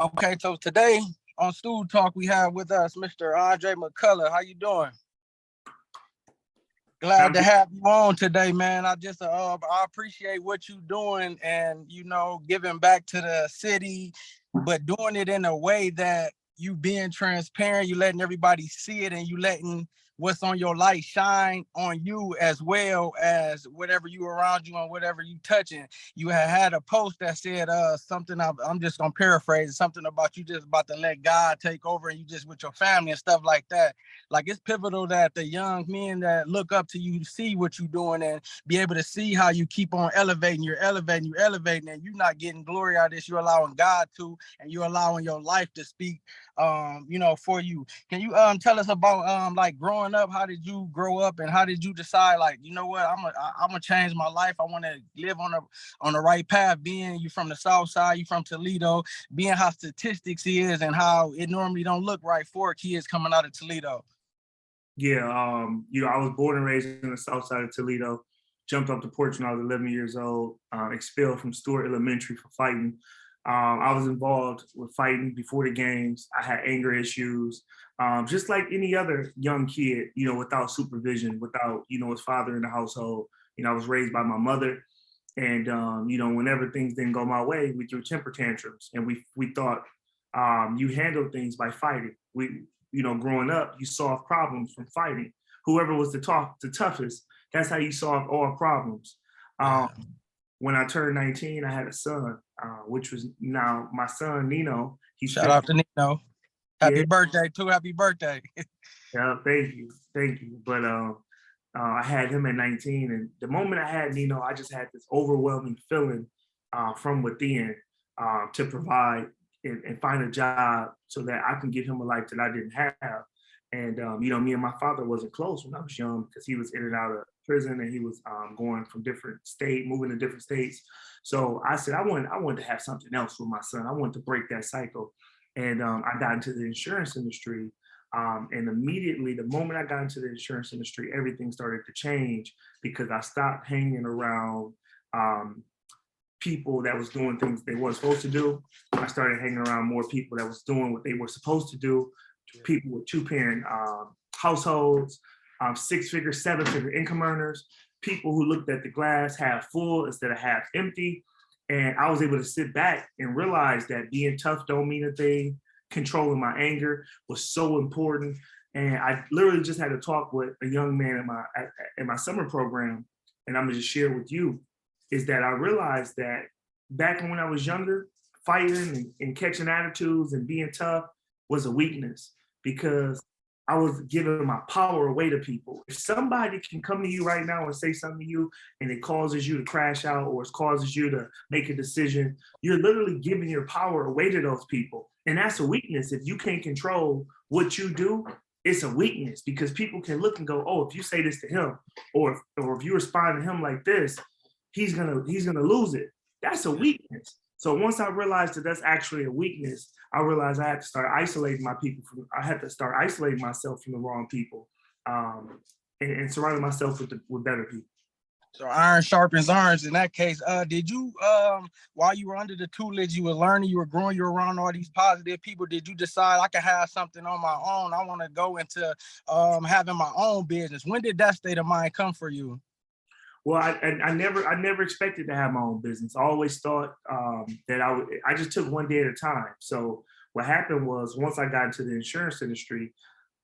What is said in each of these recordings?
Okay, so today on Stool Talk, we have with us Mr. Andre McCallum. How you doing? Glad to have you on today, man. I appreciate what you're doing and giving back to the city, but doing it in a way that you being transparent, you letting everybody see it, and you letting what's on your light shine on you as well as whatever you around you and whatever you touching. You had a post that said something. I'm just gonna paraphrase something about you just about to let God take over and you just with your family and stuff like that. Like, it's pivotal that the young men that look up to you see what you're doing and be able to see how you keep on elevating. You're elevating, and you're not getting glory out of this. You're allowing God to, and you're allowing your life to speak, for you. Can you tell us about like growing up? How did you grow up, and how did you decide, like, you know what, I'm gonna change my life. I want to live on the right path. Being you from the South Side, you from Toledo, being how statistics is and how it normally don't look right for kids coming out of Toledo. Yeah, I was born and raised in the Southside of Toledo. Jumped off the porch when I was 11 years old. Expelled from Stewart Elementary for fighting. I was involved with fighting before the games. I had anger issues, just like any other young kid. Without supervision, without his father in the household. I was raised by my mother, and whenever things didn't go my way, we threw temper tantrums, and we thought you handle things by fighting. Growing up, you solve problems from fighting. Whoever was the toughest, that's how you solve all problems. Um, when I turned 19, I had a son, which was now my son, Nino. Shout out to Nino. Happy birthday, too. Happy birthday. Yeah, thank you. But I had him at 19, and the moment I had Nino, I just had this overwhelming feeling from within to provide and find a job so that I can give him a life that I didn't have. And me and my father wasn't close when I was young because he was in and out of prison, and he was going from moving to different states. So I said I wanted to have something else with my son. I wanted to break that cycle, and I got into the insurance industry. And immediately, the moment I got into the insurance industry, everything started to change because I stopped hanging around people that was doing things they weren't supposed to do. I started hanging around more people that was doing what they were supposed to do. People with two-parent households, six-figure, seven-figure income earners, people who looked at the glass half full instead of half empty. And I was able to sit back and realize that being tough don't mean a thing. Controlling my anger was so important. And I literally just had to talk with a young man in my summer program, and I'm gonna just share with you, is that I realized that back when I was younger, fighting and catching attitudes and being tough was a weakness because I was giving my power away to people. If somebody can come to you right now and say something to you and it causes you to crash out or it causes you to make a decision, you're literally giving your power away to those people. And that's a weakness. If you can't control what you do, it's a weakness because people can look and go, oh, if you say this to him, or if you respond to him like this, he's gonna lose it. That's a weakness. So once I realized that that's actually a weakness, I realized I had to start isolating I had to start isolating myself from the wrong people, and surrounding myself with better people. So iron sharpens irons in that case. Did you, while you were under the tutelage, you were learning, you were growing, you were around all these positive people, did you decide I could have something on my own? I want to go into having my own business. When did that state of mind come for you? Well, I never expected to have my own business. I always thought that I just took one day at a time. So what happened was once I got into the insurance industry,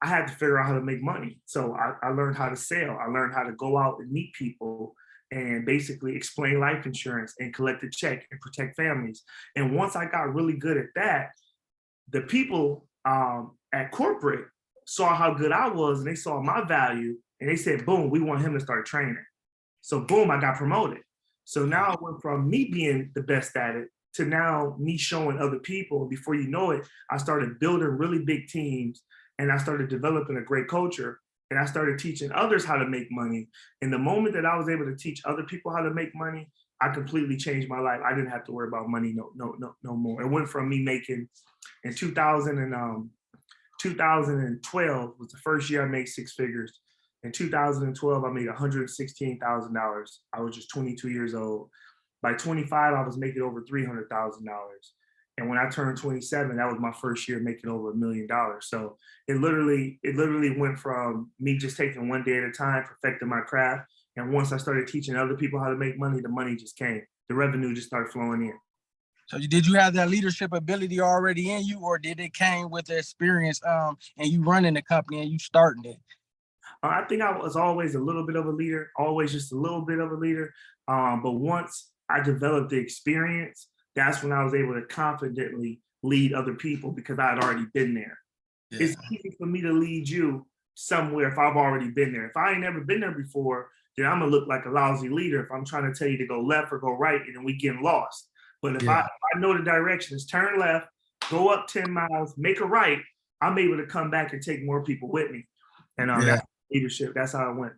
I had to figure out how to make money. So I learned how to sell. I learned how to go out and meet people and basically explain life insurance and collect a check and protect families. And once I got really good at that, the people at corporate saw how good I was and they saw my value and they said, boom, we want him to start training. So boom, I got promoted. So now I went from me being the best at it to now me showing other people. And before you know it, I started building really big teams and I started developing a great culture and I started teaching others how to make money. And the moment that I was able to teach other people how to make money, I completely changed my life. I didn't have to worry about money no more. It went from me making in 2012 was the first year I made six figures. In 2012, I made $116,000. I was just 22 years old. By 25, I was making over $300,000. And when I turned 27, that was my first year making over $1 million. So it literally went from me just taking one day at a time, perfecting my craft. And once I started teaching other people how to make money, the money just came. The revenue just started flowing in. So did you have that leadership ability already in you, or did it came with the experience and you running the company and you starting it? I think I was always a little bit of a leader, always just a little bit of a leader. But once I developed the experience, that's when I was able to confidently lead other people because I had already been there. Yeah. It's easy for me to lead you somewhere if I've already been there. If I ain't never been there before, then I'm gonna look like a lousy leader if I'm trying to tell you to go left or go right and then we get lost. But if I know the direction is turn left, go up 10 miles, make a right, I'm able to come back and take more people with me. And that's leadership. That's how it went.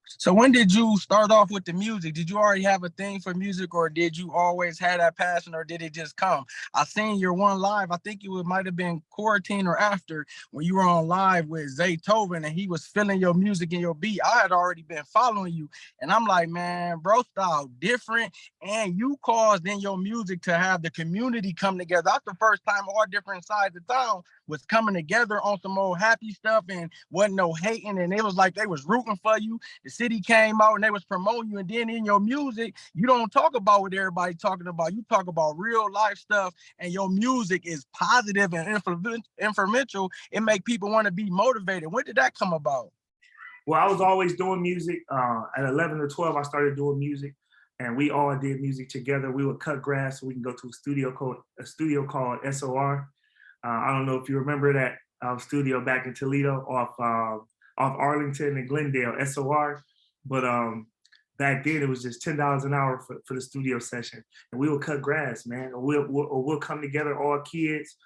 So when did you start off with the music? Did you already have a thing for music, or did you always have that passion, or did it just come? I seen your one live, I think it might have been quarantine or after, when you were on live with Zaytoven and he was feeling your music and your beat. I had already been following you and I'm like, man, bro style different, and you caused in your music to have the community come together. That's the first time all different sides of town was coming together on some old happy stuff and wasn't no hating, and it was like they was rooting for you. The city came out and they was promoting you, and then in your music, you don't talk about what everybody's talking about. You talk about real life stuff, and your music is positive and influential. It make people want to be motivated. When did that come about? Well, I was always doing music. At 11 or 12, I started doing music, and we all did music together. We would cut grass so we can go to a studio called SOR. I don't know if you remember that studio back in Toledo off Arlington and Glendale, SOR. But back then it was just $10 an hour for the studio session. And we would cut grass, man. Or we'll come together, all kids.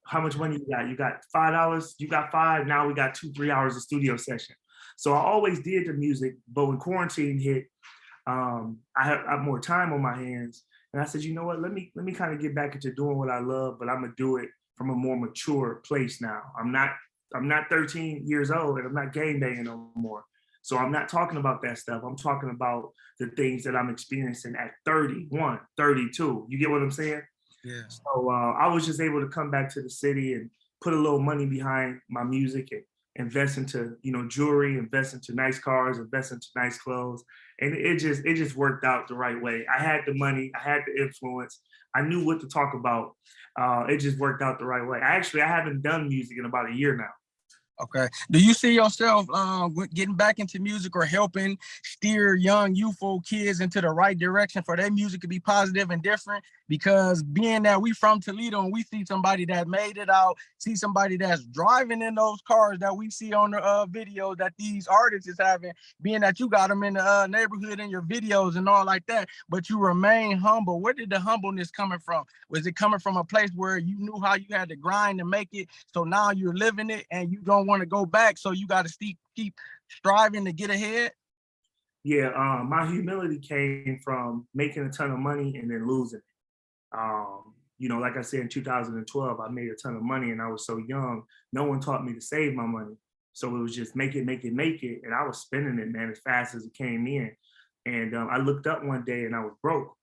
How much money you got? You got $5? You got $5? Now we got 2-3 hours of studio session. So I always did the music, but when quarantine hit, I had more time on my hands. And I said, you know what, let me kind of get back into doing what I love, but I'm gonna do it from a more mature place now. I'm not 13 years old and I'm not game banging no more. So I'm not talking about that stuff. I'm talking about the things that I'm experiencing at 31, 32. You get what I'm saying? Yeah. So I was just able to come back to the city and put a little money behind my music and invest into, jewelry, invest into nice cars, invest into nice clothes. And it just worked out the right way. I had the money, I had the influence, I knew what to talk about. It just worked out the right way. I haven't done music in about a year now. Okay. Do you see yourself getting back into music or helping steer young, youthful kids into the right direction for their music to be positive and different? Because being that we from Toledo and we see somebody that made it out, see somebody that's driving in those cars that we see on the video that these artists is having, being that you got them in the neighborhood in your videos and all like that, but you remain humble. Where did the humbleness coming from? Was it coming from a place where you knew how you had to grind to make it, so now you're living it and you don't want to go back, so you got to keep striving to get ahead? Yeah, my humility came from making a ton of money and then losing it. Like I said, in 2012, I made a ton of money and I was so young, no one taught me to save my money. So it was just make it. And I was spending it, man, as fast as it came in. And I looked up one day and I was broke.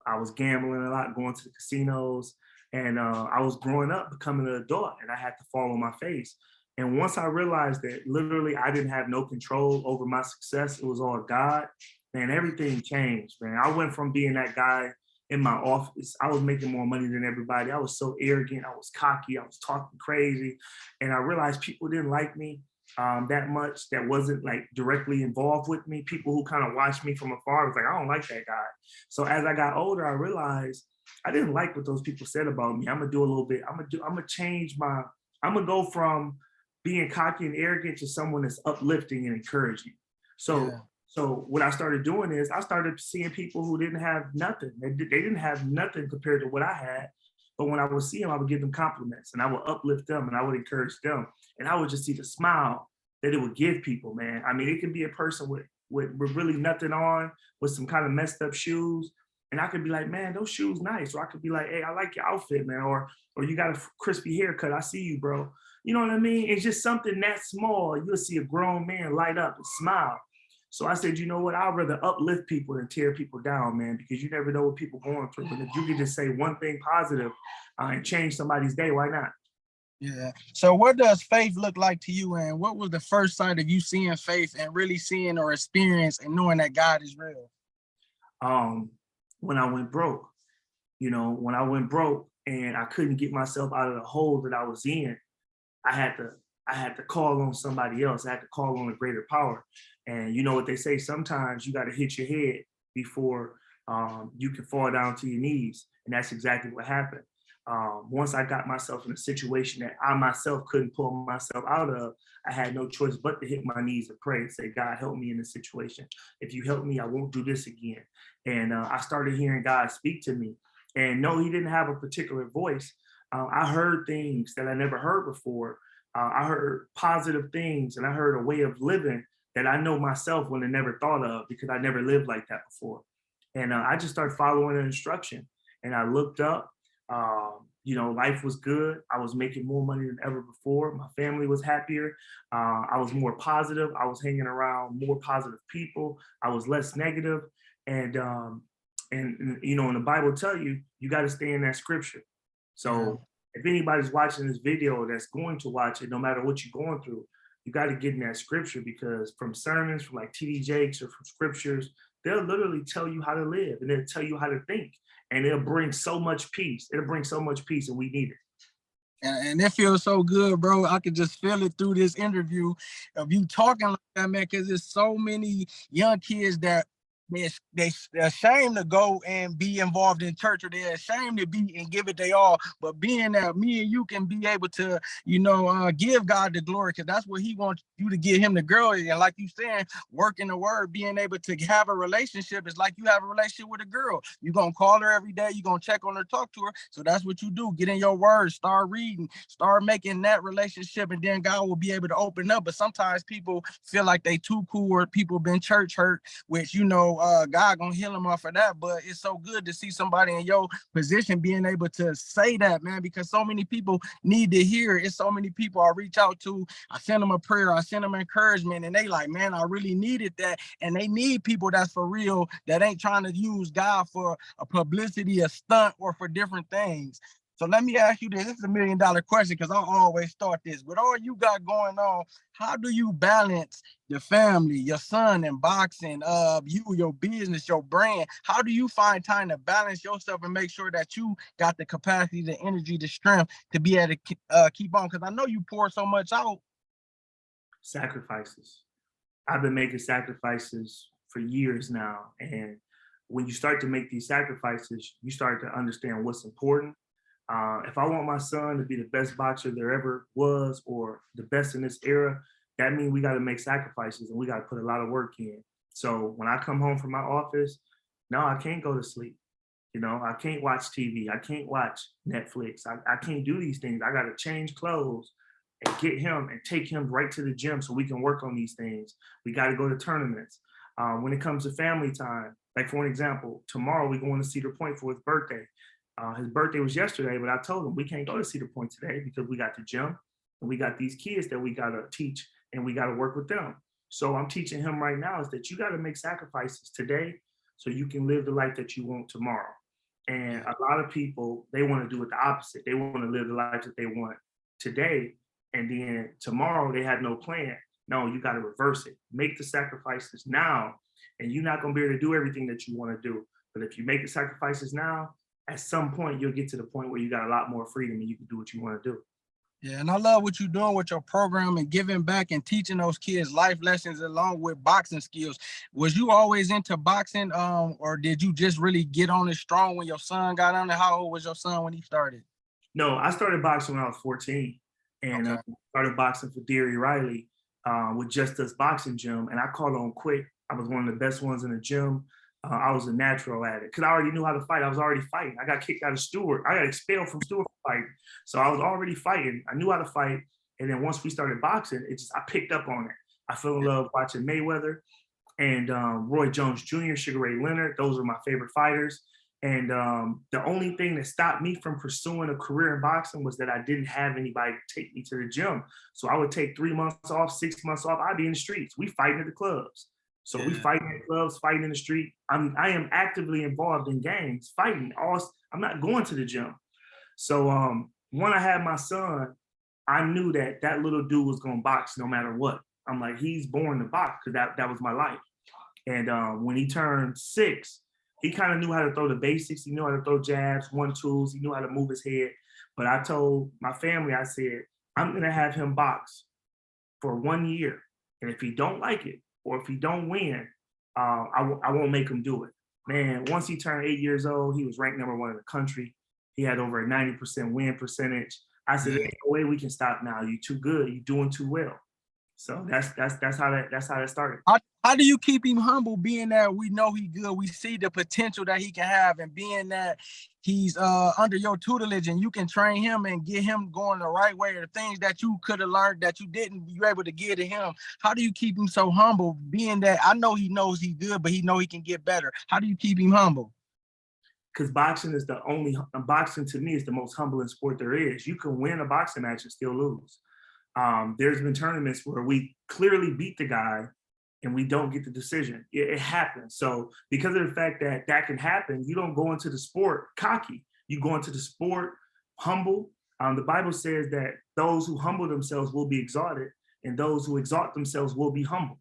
I was gambling a lot, going to the casinos. And I was growing up, becoming an adult, and I had to fall on my face. And once I realized that literally I didn't have no control over my success, it was all God, man, everything changed, man. I went from being that guy in my office. I was making more money than everybody. I was so arrogant. I was cocky. I was talking crazy. And I realized people didn't like me that much, that wasn't like directly involved with me. People who kind of watched me from afar was like, I don't like that guy. So as I got older, I realized I didn't like what those people said about me. I'm gonna do a little bit. I'm gonna go from being cocky and arrogant to someone that's uplifting and encouraging. So what I started doing is I started seeing people who didn't have nothing. They didn't have nothing compared to what I had. But when I would see them, I would give them compliments and I would uplift them and I would encourage them. And I would just see the smile that it would give people, man. I mean, it can be a person with really nothing on, with some kind of messed up shoes. And I could be like, man, those shoes nice. Or I could be like, hey, I like your outfit, man. Or you got a crispy haircut. I see you, bro. You know what I mean? It's just something that small. You'll see a grown man light up and smile. So I said, you know what? I'd rather uplift people than tear people down, man, because you never know what people are going through. And if you could just say one thing positive and change somebody's day, why not? Yeah. So what does faith look like to you? And what was the first sight of you seeing faith and really seeing or experience and knowing that God is real? Um, when I went broke, when I went broke and I couldn't get myself out of the hole that I was in, I had to I had to call on somebody else. I had to call on a greater power. And you know what they say, sometimes you got to hit your head before you can fall down to your knees. And that's exactly what happened. Once I got myself in a situation that I myself couldn't pull myself out of, I had no choice but to hit my knees and pray and say, God, help me in this situation. If you help me, I won't do this again. And I started hearing God speak to me. And no, he didn't have a particular voice. I heard things that I never heard before. I heard positive things, and I heard a way of living that I know myself would have never thought of because I never lived like that before. And I just started following the instruction. And I looked up. Life was good. I was making more money than ever before. My family was happier. I was more positive. I was hanging around more positive people. I was less negative. And the Bible tell you, you got to stay in that scripture. So if anybody's watching this video that's going to watch it, no matter what you're going through, you got to get in that scripture, because from sermons, from like TD Jakes or from scriptures, they'll literally tell you how to live, and they'll tell you how to think, and it'll bring so much peace. It'll bring so much peace, and we need it. And it feels so good, bro. I could just feel it through this interview of you talking like that, man, because there's so many young kids that they're ashamed to go and be involved in church, or they're ashamed to be and give it they all. But being that me and you can be able to, give God the glory, because that's what he wants you to give him the glory. And like you saying, working the word, being able to have a relationship is like you have a relationship with a girl. You're going to call her every day. You're going to check on her, talk to her. So that's what you do. Get in your word, start reading, start making that relationship, and then God will be able to open up. But sometimes people feel like they too cool, or people been church hurt, which, God gonna heal them off of that. But it's so good to see somebody in your position being able to say that, man, because so many people need to hear it. It's so many people I reach out to. I send them a prayer, I send them encouragement, and they like, man, I really needed that. And they need people that's for real, that ain't trying to use God for a publicity, a stunt, or for different things. So let me ask you this. This is $1 million question, because I always start this. With all you got going on, how do you balance your family, your son in boxing, your business, your brand? How do you find time to balance yourself and make sure that you got the capacity, the energy, the strength to be able to keep on? Because I know you pour so much out. Sacrifices. I've been making sacrifices for years now. And when you start to make these sacrifices, you start to understand what's important. If I want my son to be the best boxer there ever was, or the best in this era, that means we got to make sacrifices, and we got to put a lot of work in. So when I come home from my office, no, I can't go to sleep. I can't watch TV. I can't watch Netflix. I can't do these things. I got to change clothes and get him and take him right to the gym so we can work on these things. We got to go to tournaments. When it comes to family time, like for an example, tomorrow we're going to Cedar Point for his birthday. His birthday was yesterday, but I told him we can't go to Cedar Point today because we got the gym and we got these kids that we got to teach and we got to work with them. So I'm teaching him right now is that you got to make sacrifices today so you can live the life that you want tomorrow. And a lot of people, they want to do it the opposite. They want to live the life that they want today, and then tomorrow they have no plan. No, you got to reverse it. Make the sacrifices now, and you're not going to be able to do everything that you want to do. But if you make the sacrifices now, at some point you'll get to the point where you got a lot more freedom and you can do what you want to do. Yeah, and I love what you're doing with your program and giving back and teaching those kids life lessons along with boxing skills. Was you always into boxing, or did you just really get on it strong when your son got on it? How old was your son when he started? No, I started boxing when I was 14, and Okay. started boxing for Deary Riley with Just Us Boxing Gym, and I caught on quick. I was one of the best ones in the gym. I was a natural at it because I already knew how to fight. I was already fighting. I got kicked out of Stewart. I got expelled from Stewart for fighting. So I was already fighting. I knew how to fight. And then once we started boxing, I picked up on it. I fell in love watching Mayweather and Roy Jones Jr., Sugar Ray Leonard. Those were my favorite fighters. And the only thing that stopped me from pursuing a career in boxing was that I didn't have anybody to take me to the gym. So I would take 3 months off, 6 months off. I'd be in the streets. We fighting at the clubs. So we fighting in clubs, fighting in the street. I am actively involved in gangs, fighting. I'm not going to the gym. So when I had my son, I knew that little dude was gonna box no matter what. I'm like, he's born to box because that was my life. And when he turned 6, he kind of knew how to throw the basics. He knew how to throw jabs, 1-2s. He knew how to move his head. But I told my family, I said, I'm gonna have him box for 1 year. And if he don't like it, or if he don't win, I won't make him do it. Man, once he turned 8 years old, he was ranked #1 in the country. He had over a 90% win percentage. I said, there's no way we can stop now. You're too good. You're doing too well. So that's how that started. How do you keep him humble, being that we know he good, we see the potential that he can have, and being that he's under your tutelage and you can train him and get him going the right way, or the things that you could have learned that you didn't, you're able to give to him? How do you keep him so humble, being that I know he knows he's good, but he know he can get better? How do you keep him humble? Because boxing to me is the most humbling sport there is. You can win a boxing match and still lose. There's been tournaments where we clearly beat the guy and we don't get the decision. It happens. So because of the fact that that can happen, you don't go into the sport cocky. You go into the sport humble. The Bible says that those who humble themselves will be exalted, and those who exalt themselves will be humble.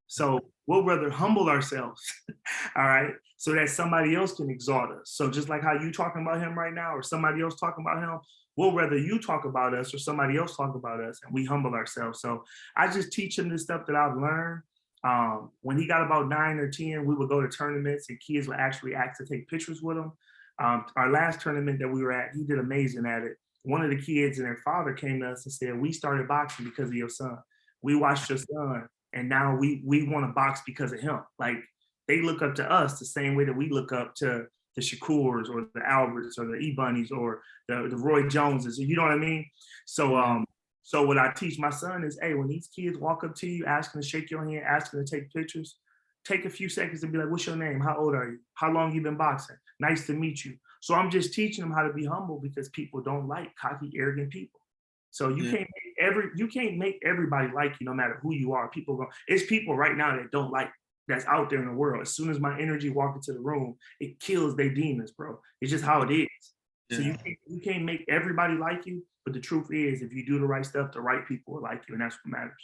So we'll rather humble ourselves, all right, so that somebody else can exalt us. So just like how you talking about him right now, or somebody else talking about him, we'll rather you talk about us or somebody else talk about us, and we humble ourselves. So I just teach him the stuff that I've learned. When he got about 9 or 10, we would go to tournaments and kids would actually ask to take pictures with him. Our last tournament that we were at, he did amazing at it. One of the kids and their father came to us and said, we started boxing because of your son. We watched your son, and now we want to box because of him. Like, they look up to us the same way that we look up to the Shakurs or the Alberts or the E-Bunnies or the Roy Joneses. You know what I mean? So so what I teach my son is, hey, when these kids walk up to you, asking to shake your hand, asking to take pictures, take a few seconds and be like, what's your name? How old are you? How long you been boxing? Nice to meet you. So I'm just teaching them how to be humble, because people don't like cocky, arrogant people. So you can't make everybody like you, no matter who you are. It's people right now that don't like, that's out there in the world. As soon as my energy walk into the room, it kills their demons, bro. It's just how it is. So you can't make everybody like you, but the truth is, if you do the right stuff, the right people will like you, and that's what matters.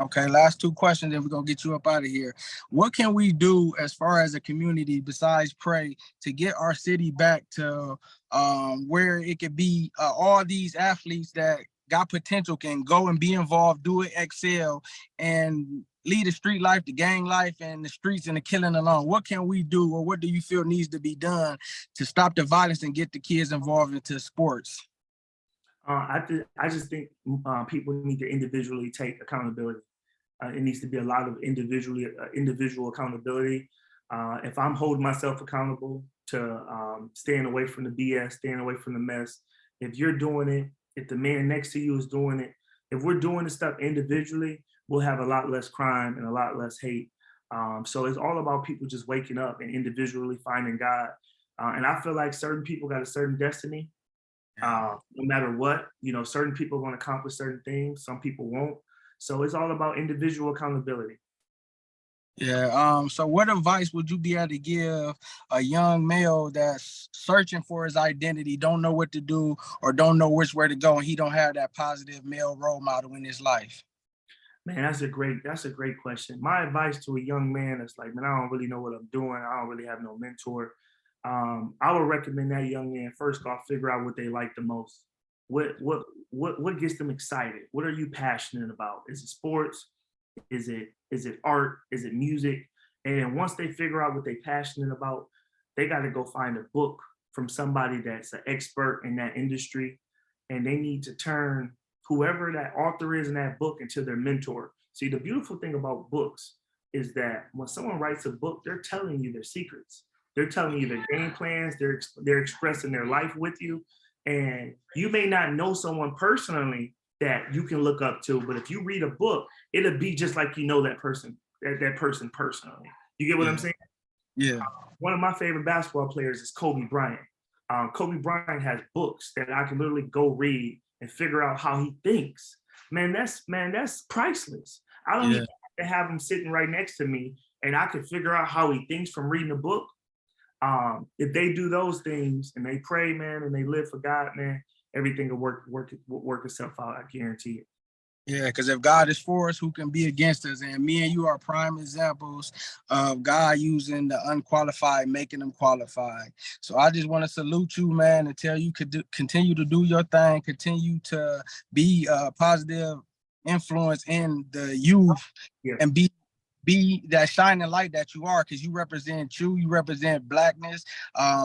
Okay, last 2 questions, then we're gonna get you up out of here. What can we do as far as a community besides pray to get our city back to where it could be all these athletes that got potential can go and be involved, do it, excel, and lead the street life, the gang life, and the streets and the killing alone? What can we do, or what do you feel needs to be done to stop the violence and get the kids involved into sports? I just think people need to individually take accountability. It needs to be a lot of individual accountability. If I'm holding myself accountable to staying away from the BS, staying away from the mess, if you're doing it, if the man next to you is doing it, if we're doing the stuff individually, we'll have a lot less crime and a lot less hate. So it's all about people just waking up and individually finding God. And I feel like certain people got a certain destiny. No matter what, certain people want to accomplish certain things, some people won't. So it's all about individual accountability. So what advice would you be able to give a young male that's searching for his identity, don't know what to do, or don't know which way to go, and he don't have that positive male role model in his life? Man, that's a great question. My advice to a young man is like, man, I don't really know what I'm doing. I don't really have no mentor. I would recommend that young man first off figure out what they like the most. What gets them excited? What are you passionate about? Is it sports? Is it art? Is it music? And then once they figure out what they're passionate about, they got to go find a book from somebody that's an expert in that industry, and they need to turn whoever that author is in that book into their mentor. See, the beautiful thing about books is that when someone writes a book, they're telling you their secrets. They're telling you their game plans. They're expressing their life with you. And you may not know someone personally that you can look up to, but if you read a book, it'll be just like you know that person personally. You get what I'm saying? Yeah. One of my favorite basketball players is Kobe Bryant. Kobe Bryant has books that I can literally go read and figure out how he thinks. Man, that's priceless. I don't even have to have him sitting right next to me and I can figure out how he thinks from reading the book. If they do those things and they pray, man, and they live for God, man, everything will work itself out. I guarantee it. Yeah, because if God is for us, who can be against us? And me and you are prime examples of God using the unqualified, making them qualified. So I just want to salute you, man, and tell you could continue to do your thing, continue to be a positive influence in the youth, Yeah. and be that shining light that you are, because you represent you represent Blackness,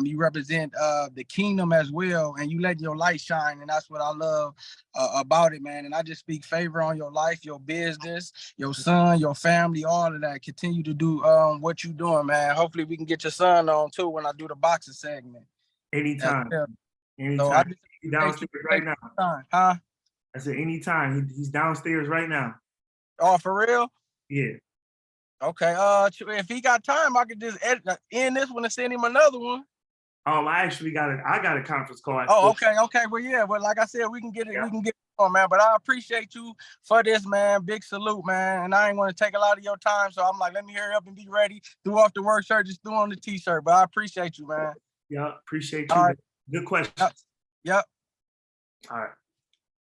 you represent the kingdom as well, and you let your light shine, and that's what I love about it, man. And I just speak favor on your life, your business, your son, your family, all of that. Continue to do what you're doing, man. Hopefully we can get your son on too when I do the boxing segment. Anytime. So Anytime. He's downstairs right now. Huh? I said anytime. He's downstairs right now. Oh, for real? Yeah. Okay. If he got time, I could just end this one and send him another one. I got a conference call. Oh, okay. Well, yeah. Well, like I said, we can get it. Yeah. We can get it on, man. But I appreciate you for this, man. Big salute, man. And I ain't want to take a lot of your time, so I'm like, let me hurry up and be ready. Threw off the work shirt, just threw on the t-shirt. But I appreciate you, man. Yeah, appreciate you. All right. Good question. Yep. All right.